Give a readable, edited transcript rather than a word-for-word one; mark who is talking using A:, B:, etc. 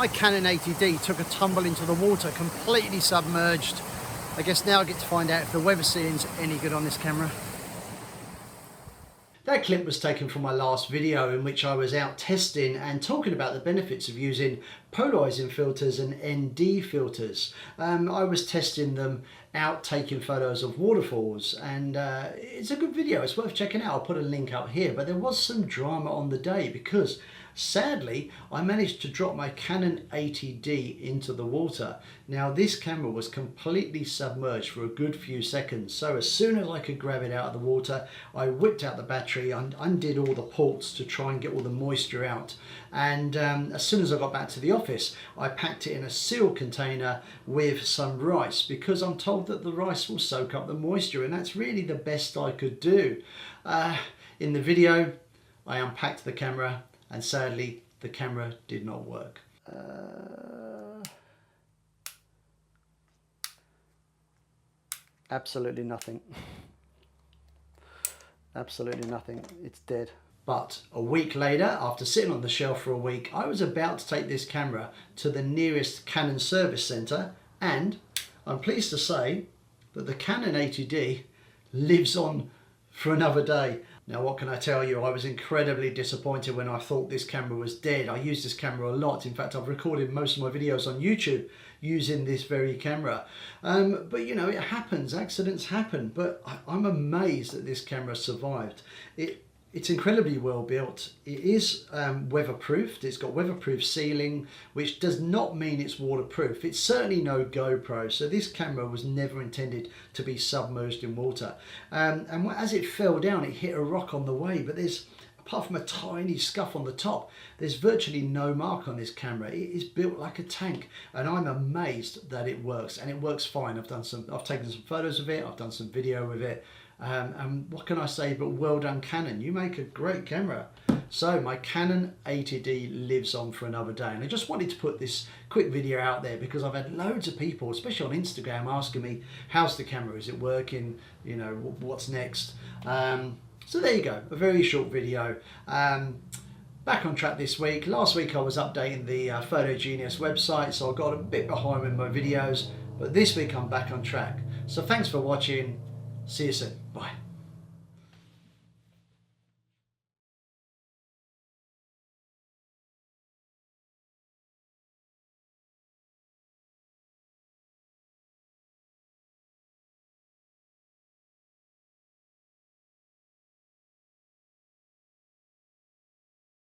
A: My Canon 80D took a tumble into the water, completely submerged. I guess now I get to find out if the weather sealing's any good on this camera. That clip was taken from my last video in which I was out testing and talking about the benefits of using polarizing filters and ND filters. I was testing them out, taking photos of waterfalls, and it's a good video. It's worth checking out. I'll put a link up here. But there was some drama on the day because sadly I managed to drop my Canon 80D into the water. Now this camera was completely submerged for a good few seconds, so as soon as I could grab it out of the water, I whipped out the battery and undid all the ports to try and get all the moisture out. And as soon as I got back to the office, I packed it in a sealed container with some rice, because I'm told that the rice will soak up the moisture, and that's really the best I could do. In the video I unpacked the camera, and sadly the camera did not work. Absolutely nothing. Absolutely nothing. It's dead. But a week later, after sitting on the shelf for a week, I was about to take this camera to the nearest Canon service centre, and I'm pleased to say that the Canon 80D lives on for another day. Now what can I tell you, I was incredibly disappointed when I thought this camera was dead. I use this camera a lot. In fact, I've recorded most of my videos on YouTube using this very camera. But you know, it happens, accidents happen, but I'm amazed that this camera survived. It's incredibly well built. It is weatherproofed. It's got weatherproof sealing, which does not mean it's waterproof. It's certainly no GoPro, so this camera was never intended to be submerged in water. And as it fell down, it hit a rock on the way, but there's, apart from a tiny scuff on the top, there's virtually no mark on this camera. It is built like a tank, and I'm amazed that it works, and it works fine. I've taken some photos of it, I've done some video with it. And what can I say but well done, Canon. You make a great camera. So my Canon 80D lives on for another day, and I just wanted to put this quick video out there because I've had loads of people, especially on Instagram, asking me, how's the camera, is it working, you know, what's next. So there you go, a very short video. Back on track this week. Last week I was updating the Photogenius website, so I got a bit behind with my videos, but this week I'm back on track. So thanks for watching. See you soon.